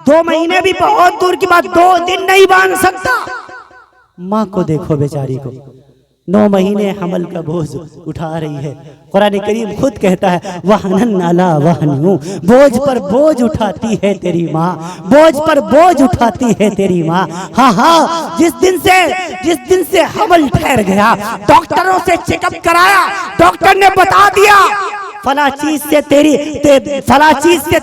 2 مہینے بھی بہت دور کی بات، 2 دن نہیں باندھ سکتا۔ ماں کو دیکھو بیچاری کو، 9 مہینے حمل کا بوجھ اٹھا رہی ہے۔ قرآن کریم خود کہتا ہے وَحْنًا عَلَىٰ وَحْنٍ، بوجھ پر بوجھ اٹھاتی ہے تیری ماں، بوجھ پر بوجھ اٹھاتی ہے تیری ماں۔ ہاں ہاں، جس دن سے حمل ٹھہر گیا، ڈاکٹروں سے چیک اپ کرایا، ڈاکٹر نے بتا دیا فلاں چیز سے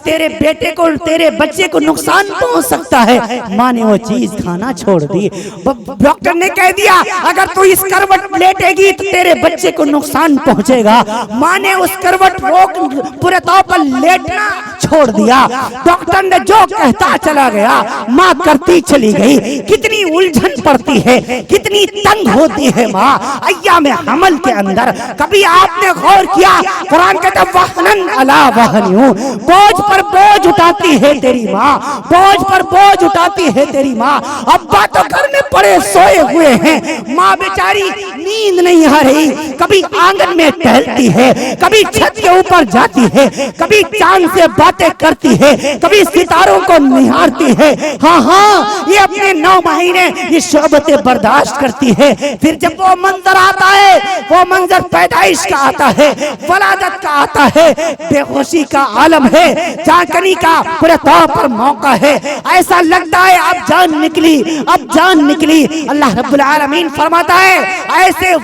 تیرے بیٹے کو، تیرے بچے کو نقصان پہنچ سکتا ہے، ماں نے وہ چیز کھانا چھوڑ دی۔ ڈاکٹر نے کہہ دیا اگر تو اس کروٹ لیٹے گی تو تیرے بچے کو نقصان پہنچے گا، ماں نے اس کروٹ پورے طور پر لیٹنا چھوڑ دیا۔ ڈاکٹر نے جو کہتا چلا گیا، ماں کرتی چلی گئی۔ کتنی الجھن پڑتی ہے، کتنی تنگ ہوتی ہے ماں ایام حمل کے اندر۔ کبھی آپ نے غور کیا قرآن کہتا ہے وَحْنًا عَلَىٰ وَحْنٍ، بوجھ پر بوجھ اٹھاتی ہے تیری ماں، بوجھ پر بوجھ اٹھاتی ہے تیری ماں۔ ابا تو گھر میں پڑے سوئے ہوئے ہیں، ماں بیچاری نیند نہیں آ رہی، کبھی آنگن میں ٹہلتی ہے، کبھی چھت کے اوپر جاتی ہے، کبھی چاند سے باتیں کرتی ہے، کبھی ستاروں کو نہارتی ہے۔ ہاں ہاں، یہ اپنے 9 مہینے یہ شعبتیں برداشت کرتی ہے۔ پھر جب وہ منظر آتا ہے، وہ منظر پیدائش کا آتا ہے، ولادت کا آتا ہے، بے ہوشی کا عالم ہے، جانکنی کا پورے طور پر موقع ہے۔ ایسا لگتا ہے اب جان نکلی، اب جان نکلی۔ اللہ رب العالمین فرماتا ہے ایسے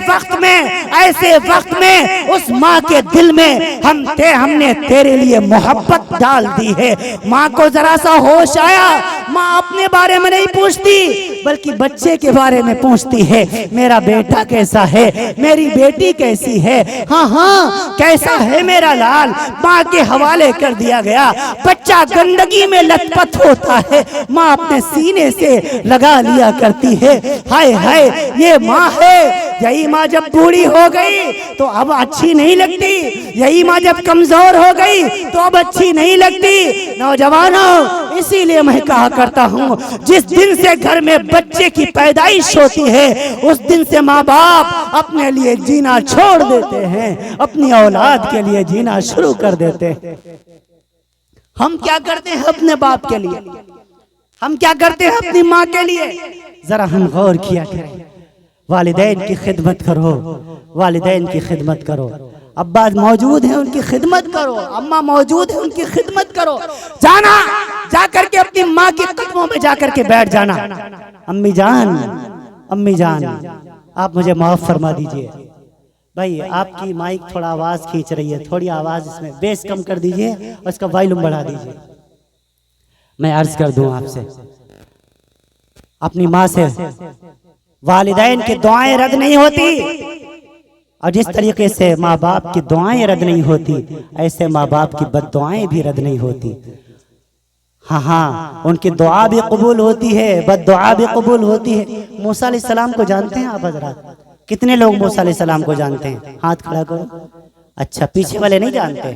وقت میں اس ماں کے دل میں ہم نے تیرے لیے محبت ڈال دی ہے۔ ماں کو ذرا سا ہوش آیا، ماں اپنے بارے میں نہیں پوچھتی بلکہ بچے کے بارے میں پوچھتی ہے، میرا بیٹا کیسا ہے، میری بیٹی کیسی ہے، ہاں ہاں کیسا ہے میرا لال۔ ماں کے حوالے کر دیا گیا۔ بچہ گندگی میں لت پت ہوتا ہے، ماں اپنے سینے سے لگا لیا کرتی ہے۔ ہائے ہائے، یہ ماں ہے۔ یہی ماں جب بوڑھی ہو گئی تو اب اچھی نہیں لگتی، یہی ماں جب کمزور ہو گئی تو اب اچھی نہیں لگتی۔ نوجوانوں، اسی لیے میں کہا کرتا ہوں جس دن سے گھر میں بچے کی پیدائش ہوتی ہے اس دن سے ماں باپ اپنے لیے جینا چھوڑ دیتے ہیں، اپنی اولاد کے لیے جینا شروع کر دیتے ہیں۔ ہم کیا کرتے ہیں اپنے باپ کے لیے، ہم کیا کرتے ہیں اپنی ماں کے لیے؟ ذرا ہم غور کیا کریں۔ والدین کی خدمت کرو، والدین کی خدمت کرو۔ ابا موجود ہیں ان کی خدمت کرو، اماں موجود ہیں ان کی خدمت کرو۔ جا کر کے اپنی ماں کے قدموں میں جا کر کے بیٹھ جانا۔ امی جان آپ مجھے معاف فرما دیجئے، بھائی آپ کی مائک تھوڑا آواز کھینچ رہی ہے، تھوڑی آواز اس میں بیس کم کر دیجئے اور اس کا وائلوم بڑھا دیجئے۔ میں عرض کر دوں آپ سے، اپنی ماں سے والدین کی دعائیں رد نہیں ہوتی، اور جس طریقے سے ماں باپ کی دعائیں رد نہیں ہوتی ایسے ماں باپ کی بد دعائیں بھی رد نہیں ہوتی۔ ہاں ان کی دعا بھی قبول ہوتی ہے، بد دعا بھی قبول ہوتی ہے۔ موسیٰ علیہ السلام کو جانتے ہیں آپ حضرات؟ کتنے لوگ موسیٰ علیہ السلام کو جانتے ہیں؟ ہاتھ کھڑا کرو۔ اچھا، پیچھے والے نہیں جانتے؟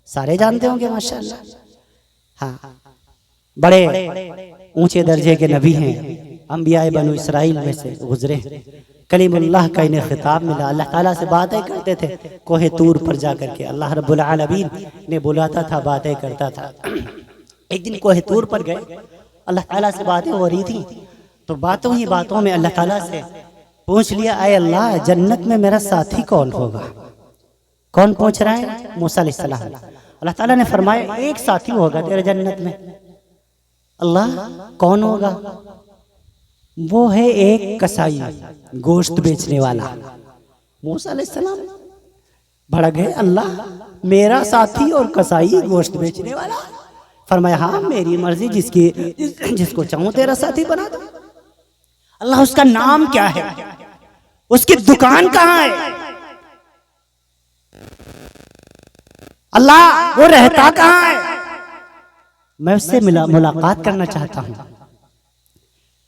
سارے جانتے ہوں گے ماشاءاللہ۔ ہاں، بڑے اونچے درجے کے نبی ہیں، انبیاء بنو اسرائیل میں سے گزرے۔ کلیم اللہ کا انہیں خطاب ملا، اللہ تعالیٰ سے باتیں کرتے تھے کوہ طور پر جا کر کے، اللہ رب العالمین نے بلاتا تھا، باتیں کرتا تھا۔ ایک دن کوہ طور پر گئے، اللہ تعالیٰ سے باتیں ہو رہی تھی تو باتوں میں اللہ تعالیٰ سے پوچھ لیا، اے اللہ جنت میں میرا ساتھی کون ہوگا؟ کون پوچھ رہا ہے؟ موسیٰ علیہ السلام۔ اللہ تعالیٰ نے فرمایا ایک ساتھی ہوگا تیرے جنت میں۔ اللہ کون ہوگا؟ وہ ہے ایک کسائی، گوشت بیچنے والا۔ موسیٰ علیہ السلام بڑھ گئے، اللہ میرا ساتھی اور کسائی گوشت بیچنے والا؟ فرمایا ہاں میری مرضی، جس کو چاہوں تیرا ساتھی بنا دو۔ اللہ اس کا نام کیا ہے؟ اس کی دکان کہاں ہے؟ اللہ وہ رہتا کہاں ہے؟ میں اس سے ملاقات کرنا چاہتا ہوں،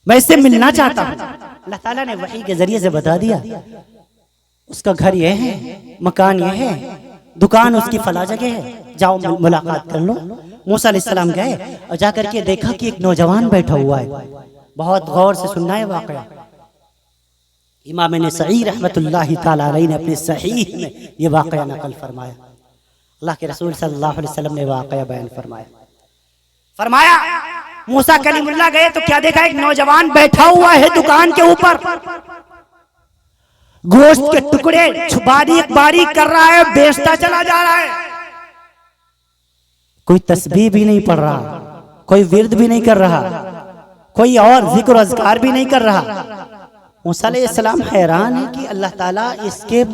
میں اس سے ملنا چاہتا ہوں۔ اللہ تعالیٰ نے وحی کے ذریعے سے بتا دیا اس کا گھر یہ ہے، مکان یہ ہے، دکان اس کی فلاں جگہ ہے، جاؤ ملاقات کر لو۔ موسیٰ علیہ السلام گئے اور جا کر کے دیکھا کہ ایک نوجوان بیٹھا ہوا ہے۔ بہت غور سے سننا ہے واقعہ، امام نسائی رحمت اللہ تعالیٰ علیہ نے اپنے صحیح میں یہ واقعہ نقل فرمایا۔ اللہ کے رسول صلی اللہ علیہ وسلم نے واقعہ بیان فرمایا موسیٰ کلیم اللہ گئے تو کیا دیکھا؟ ایک نوجوان بیٹھا ہوا ہے دکان کے اوپر، گوشت کے ٹکڑے باریک باریک کر رہا ہے، بیچتا چلا جا رہا ہے۔ کوئی تسبیح بھی نہیں پڑھ رہا، کوئی ورد بھی نہیں کر رہا، کوئی اور ذکر و اذکار بھی نہیں کر رہا۔ موسیٰ علیہ السلام حیران ہے کہ اللہ تعالیٰ اس کے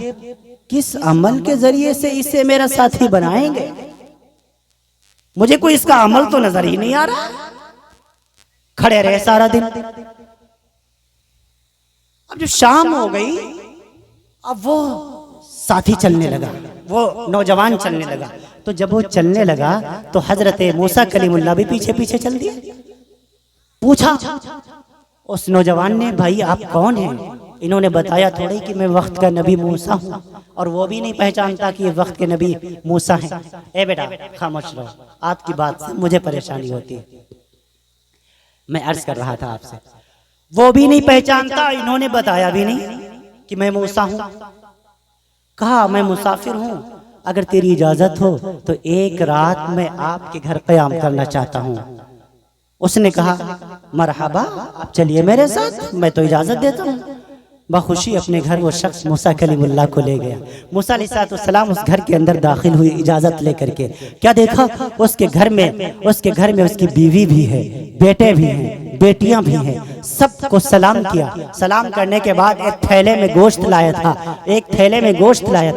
کس عمل کے ذریعے سے اسے میرا ساتھی بنائیں گے؟ مجھے کوئی اس کا عمل تو نظر ہی نہیں آ رہا۔ کھڑے رہے سارا دن۔ اب جو شام ہو گئی، اب وہ ساتھی چلنے لگا، وہ نوجوان چلنے لگا۔ تو جب وہ چلنے لگا تو حضرت موسیٰ کلیم اللہ بھی پیچھے پیچھے چل دیا۔ پوچھا اس نوجوان نے، بھائی آپ کون ہیں؟ انہوں نے بتایا تھوڑی کہ میں وقت کا نبی موسیٰ ہوں، اور وہ بھی نہیں پہچانتا کہ یہ وقت کے نبی موسیٰ ہیں۔ اے بیٹا خاموش رہو، آپ کی بات سے مجھے پریشانی ہوتی ہے۔ میں عرض کر رہا تھا آپ سے، وہ بھی نہیں پہچانتا، انہوں نے بتایا بھی نہیں کہ میں موسیٰ ہوں۔ کہا میں مسافر ہوں، اگر تیری اجازت ہو تو ایک رات میں آپ کے گھر قیام کرنا چاہتا ہوں۔ اس نے کہا مرحبا، آپ چلیے میرے ساتھ، میں تو اجازت دیتا ہوں۔ بخوشی اپنے گھر وہ شخص موسیٰ کلیم اللہ کو لے گیا۔ موسیٰ علیہ السلام اس گھر کے اندر داخل ہوئی اجازت لے کر کے۔ کیا دیکھا؟ اس کے گھر میں اس کی بیوی بھی ہے، بیٹے بھی ہیں، بیٹیاں بھی ہیں۔ سب کو سلام کیا۔ سلام کرنے کے بعد ایک تھیلے میں گوشت لایا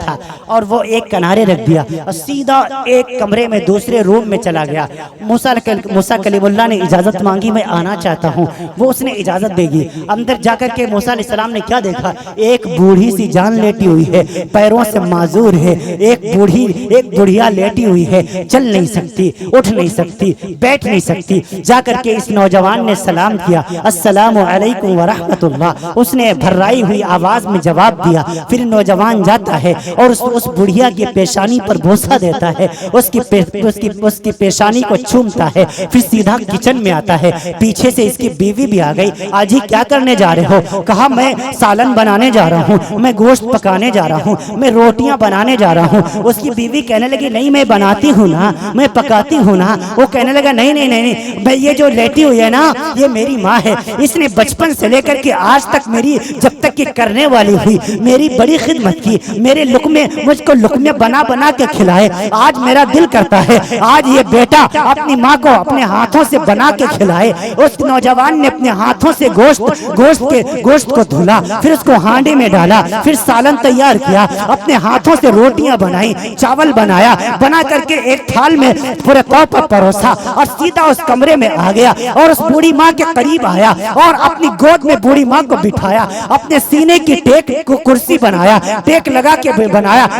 تھا اور وہ ایک کنارے رکھ دیا اور سیدھا ایک کمرے میں دوسرے روم میں چلا گیا۔ موسیٰ کلیم اللہ نے اجازت مانگی، میں آنا چاہتا ہوں۔ وہ اس نے اجازت دے گی۔ اندر جا کر کے موسیٰ علیہ السلام نے کیا دیکھا؟ ایک بوڑھی سی جان لیٹی ہوئی ہے، پیروں سے معذور ہے۔ ایک بڑھیا لیٹی ہوئی ہے، چل نہیں سکتی، اٹھ نہیں سکتی، بیٹھ نہیں سکتی۔ جا کر کے اس نوجوان نے سلام کیا، السلام علیکم ورحمت اللہ۔ اس نے بھرائی ہوئی آواز میں جواب دیا۔ پھر نوجوان جاتا ہے اور اس بڑھیا کی پیشانی پر بوسہ دیتا ہے، اس کی پیشانی کو چومتا ہے۔ پھر سیدھا کچن میں آتا ہے۔ پیچھے سے اس کی بیوی بھی آ گئی۔ آج ہی کیا کرنے جا رہے ہو؟ کہا میں سالن بنانے جا رہا ہوں، میں گوشت پکانے جا رہا ہوں، میں روٹیاں بنانے جا رہا ہوں۔ اس کی بیوی کہنے لگی نہیں میں بناتی ہوں نا، میں پکاتی ہوں نا۔ وہ کہنے لگا نہیں، میں یہ جو لیٹی ہوئی ہے نا یہ میری ماں ہے، اس نے بچپن سے لے کر کے آج تک میری جب تک یہ کرنے والی ہوئی میری بڑی خدمت کی، میرے لقمے مجھ کو لقمے بنا بنا کے کھلائے۔ آج میرا دل کرتا ہے آج یہ بیٹا اپنی ماں کو اپنے ہاتھوں سے بنا کے کھلائے۔ اس نوجوان نے اپنے ہاتھوں سے گوشت کو دھلا، پھر اس کو ہانڈی میں ڈالا، پھر سالن تیار کیا، اپنے ہاتھوں سے روٹیاں بنائی، چاول بنایا، بنا کر کے ایک تھال میں پورے طور پر پروسا اور سیدھا اس کمرے میں آ گیا اور اس بوڑھی ماں کے قریب آیا اور اپنی گود میں بوڑھی ماں کو بٹھایا، اپنے سینے کی ٹیک کو کرسی بنایا، ٹیک لگا کے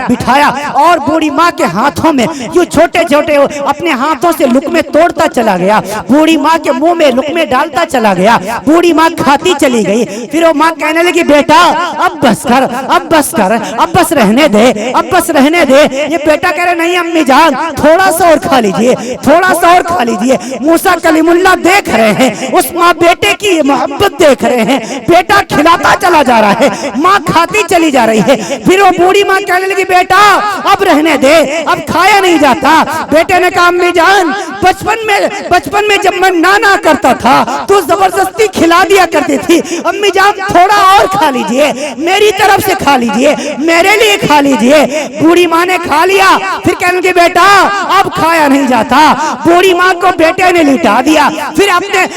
بٹھایا اور بوڑھی ماں کے ہاتھوں میں یوں چھوٹے چھوٹے اپنے ہاتھوں سے لقمے توڑتا چلا گیا، بوڑھی ماں کے منہ میں لقمے ڈالتا چلا گیا، بوڑھی ماں کھاتی چلی گئی۔ پھر وہ ماں کہنے لگی بیٹا اب بس کر، اب بس رہنے دے۔ یہ بیٹا کہہ رہے نہیں امی جان تھوڑا سا اور کھا لیجئے۔ موسیٰ کلیم اللہ دیکھ رہے ہیں، اس ماں بیٹے کی محبت دیکھ رہے ہیں، بیٹا کھلاتا چلا جا رہا ہے، ماں کھاتی چلی جا رہی ہے۔ پھر وہ بوڑھی ماں کہنے لگی بیٹا اب رہنے دے، اب کھایا نہیں جاتا۔ بیٹے نے کہا امی جان بچپن میں جب میں نانا کرتا تھا تو زبردستی کھلا دیا کرتی تھی، امی جان تھوڑا اور کھا لیجئے، میری طرف سے کھا لیجئے، میرے لیے کھا لیجئے۔ بوڑھی ماں نے کھا لیا، پھر کہنے لگی بیٹا اب کھایا نہیں جاتا۔ بوڑھی ماں کو بیٹے نے لٹا دیا، پھر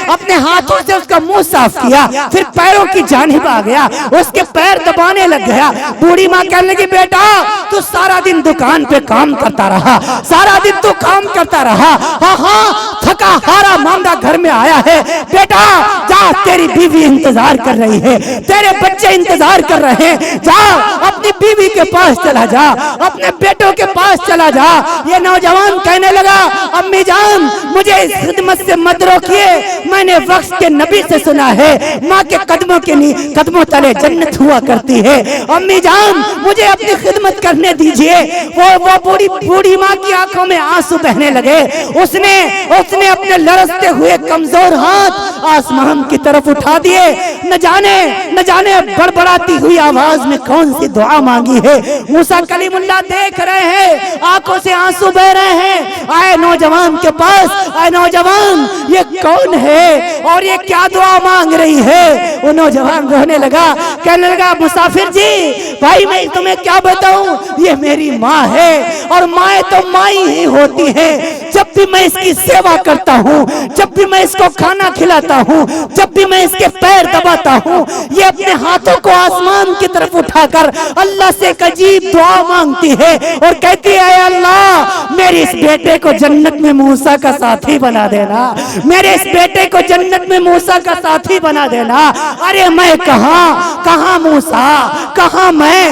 اپنے ہاتھوں سے اس کا منہ صاف کیا، پھر پیروں کی جانب آ گیا، اس کے پیر دبانے لگ گیا۔ بوڑھی ماں کہنے لگی بیٹا تو سارا دن دکان پہ کام کرتا رہا، ہاں تھکا ہارا ماندہ گھر میں آیا ہے، بیٹا جا تیری بیوی انتظار کر رہی ہے، تیرے بچے انتظار کر رہے ہیں، جا اپنی بیوی کے پاس چلا جا، اپنے بیٹوں کے پاس چلا جا۔ یہ نوجوان کہنے لگا امی جان مجھے اس خدمت سے مت روکیے، میں نے نے وقت کے نبی سے سنا ہے ماں کے قدموں تلے جنت ہوا کرتی ہے. امی جان مجھے اپنی خدمت کرنے دیجئے. وہ بوڑھی ماں کی آنکھوں میں آنسو بہنے لگے. اس نے اپنے لرزتے ہوئے کمزور ہاتھ آسمان کی طرف اٹھا دیے. نہ جانے بڑبڑاتی ہوئی آواز میں کون سی دعا مانگی ہے. موسیٰ کلیم اللہ دیکھ رہے ہیں, آنکھوں سے آنسو بہ رہے ہیں. آئے نوجوان کے پاس, آئے نوجوان یہ کون ہے اور یہ کیا دعا مانگ رہی ہے. وہ نوجوان رونے لگا, کہنے لگا مسافر جی بھائی میں تمہیں کیا بتاؤں, یہ میری ماں ہے اور مائیں تو مائیں ہی ہوتی ہیں. جب بھی میں اس کی سیوا کرتا ہوں, جب بھی میں اس کو کھانا کھلاتا ہوں, جب بھی میں اس کے پیر دباتا ہوں, یہ اپنے ہاتھوں کو آسمان کی طرف اٹھا کر اللہ سے ایک عجیب دعا مانگتی ہے اور کہتی ہے اے اللہ میرے اس بیٹے کو جنت میں موسیٰ کا ساتھی بنا دینا, میرے اس بیٹے کو جنت میں موسیٰ کا ساتھی بنا دینا. ارے میں کہاں موسیٰ, کہاں میں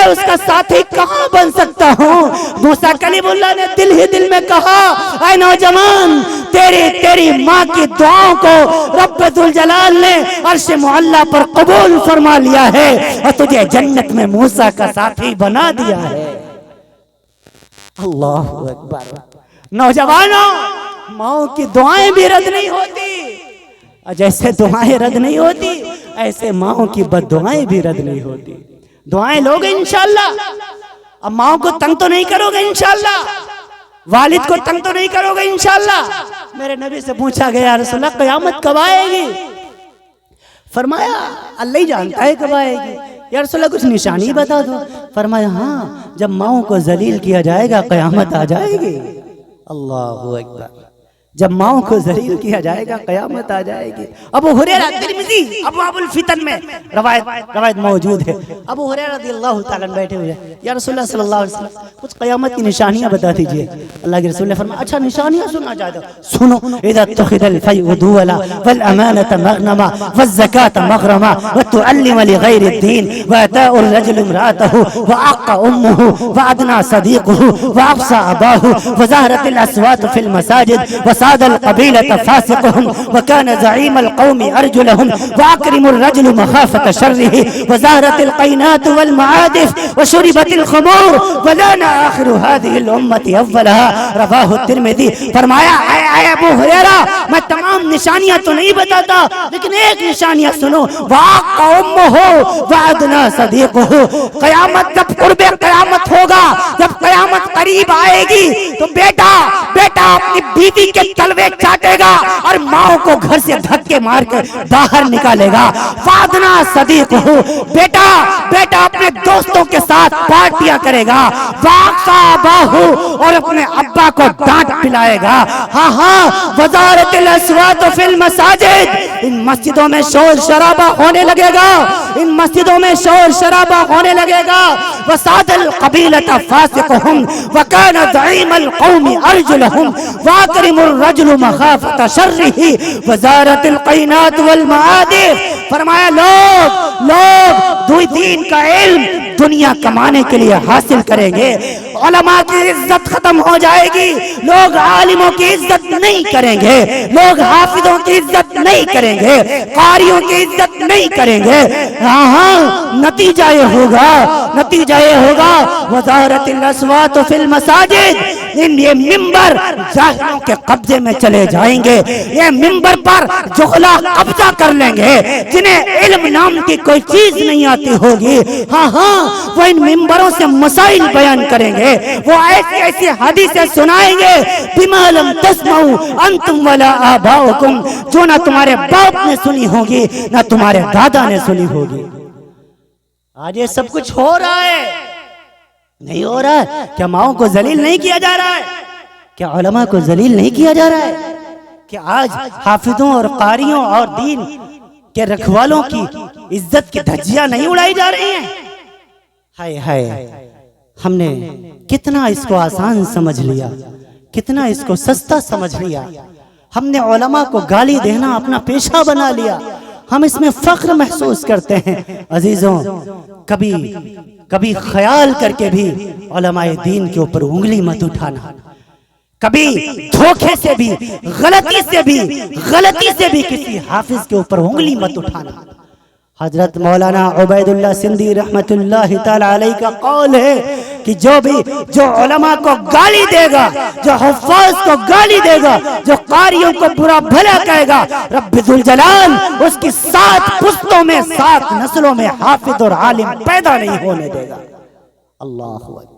اس کا ساتھی کہاں بن سکتا ہوں. موسیٰ کلیم اللہ نے دل ہی دل میں کہا اے نوجوان تیری ماں کی دعاؤں کو رب ذوالجلال نے عرش معلیٰ پر قبول فرما لیا ہے اور تجھے جنت میں موسیٰ کا ساتھی بنا دیا ہے. اللہ اکبر. نوجوانوں ماں کی دعائیں بھی رد نہیں ہوتی, جیسے دعائیں رد نہیں ہوتی ایسے ماں کی بد دعائیں بھی رد نہیں ہوتی. دعائیں لوگے انشاءاللہ. اب ماں کو تنگ تو نہیں کرو گے انشاءاللہ, والد کو تنگ تو نہیں کرو گے انشاءاللہ. میرے نبی سے پوچھا گیا یا رسول اللہ قیامت کب آئے گی؟ فرمایا اللہ ہی جانتا ہے کب آئے گی. یا رسول اللہ کچھ نشانی بتا دو. فرمایا ہاں جب ماؤں کو ذلیل کیا جائے گا قیامت آ جائے گی. اللہ اکبر. جب ماؤں کو ذلیل کیا جائے گا قیامت آ جائے گی. ابو ہریرہ ترمذی ابواب الفتن میں روایت موجود ہے. ابو ہریرہ رضی اللہ تعالیٰ بیٹھے ہوئے یا رسول اللہ صلی اللہ علیہ وسلم کچھ قیامت کی نشانیاں بتا دیجئے. اللہ کے رسول نے فرمایا اچھا نشانیاں سننا چاہتے ہو سنو. اذا اتخذ الفیء دولا والامانة مغنما والزکاة مغرما وتعلم لغیر الدین واتاء الرجل امرأته وعق امه وادنى صدیقه وافصى اباه وظهرت الاصوات في المساجد وصاد القبيلة فاسقهم وكان زعيم القوم أرجلهم وأكرم الرجل مخافة شره وزارت القينات والمعادف وشربت الخمور ولان آخر هذه الأمة أولها رواه الترمذی. فرمایا اے ابو ہریرہ میں تمام نشانیاں تو نہیں بتاتا لیکن ایک نشانیاں سنو. وعق امه وعدنا صدیقه. قیامت جب قرب قیامت ہوگا, جب قیامت قریب آئے گی تو بیٹا اپنی بیوی کے تلوے چاٹے گا اور ماں کو گھر سے دھکے مار کر باہر نکالے گا. فادنا صدیق ہو, بیٹا اپنے دوستوں کے ساتھ پارٹیاں کرے گا. واقفا باہو اور اپنے ابا کو ڈانٹ پلائے گا. ہاں وزارت الاصوات فی المساجد. ان مسجدوں میں شور شرابہ ہونے لگے گا, ان مسجدوں میں شور شرابہ ہونے لگے گا. وصاد القبیلة فاسقهم وكان زعيم القوم أرجلهم واکرم الرجل مخافت شرہ وزارت القینات والمعادف. فرمایا لوگ دین کا علم دنیا کمانے کے لیے حاصل کریں گے, علماء کی عزت ختم ہو جائے گی, لوگ عالموں کی عزت نہیں کریں گے, لوگ حافظوں کی عزت نہیں کریں گے, قاریوں کی عزت نہیں کریں گے. ہاں نتیجہ یہ ہوگا وزارت الاصوات فی المساجد. یہ منبر جاہلوں کے قبضے میں چلے جائیں گے, یہ منبر پر جہلا قبضہ کر لیں گے جنہیں علم نام کی کوئی چیز نہیں آتی ہوگی. ہاں وہ ان منبروں سے مسائل بیان کریں گے, وہ ایسی حدیثیں سنائیں گے بما لم تسمعوا انتم ولا آباؤکم, جو نہ تمہارے باپ نے سنی ہوگی نہ تمہارے دادا نے سنی ہوگی. آج یہ سب کچھ ہو رہا ہے نہیں ہو رہا ہے؟ کیا ماؤں کو ذلیل نہیں کیا جا رہا ہے؟ کیا علماء کو ذلیل نہیں کیا جا رہا ہے؟ کہ آج حافظوں اور قاریوں اور دین کے رکھوالوں کی عزت کی دھجیاں نہیں اڑائی جا رہی ہیں؟ ہائے ہم نے کتنا اس کو آسان سمجھ لیا, کتنا اس کو سستا سمجھ لیا. ہم نے علماء کو گالی دینا اپنا پیشہ بنا لیا, ہم اس میں فخر محسوس کرتے ہیں. عزیزوں کبھی خیال کر کے بھی علماء دین کے اوپر انگلی مت اٹھانا. کبھی دھوکے سے بھی غلطی سے بھی کسی حافظ کے اوپر انگلی مت اٹھانا۔ حضرت مولانا عبید اللہ سندھی رحمت اللہ تعالی علیہ کا قول ہے کہ جو علماء کو گالی دے گا، جو حفاظ کو گالی دے گا، جو قاریوں کو برا بھلا کہے گا، رب ذوالجلال اس کی 7 پشتوں میں 7 نسلوں میں حافظ اور عالم پیدا نہیں ہونے دے گا۔ اللہ اکبر۔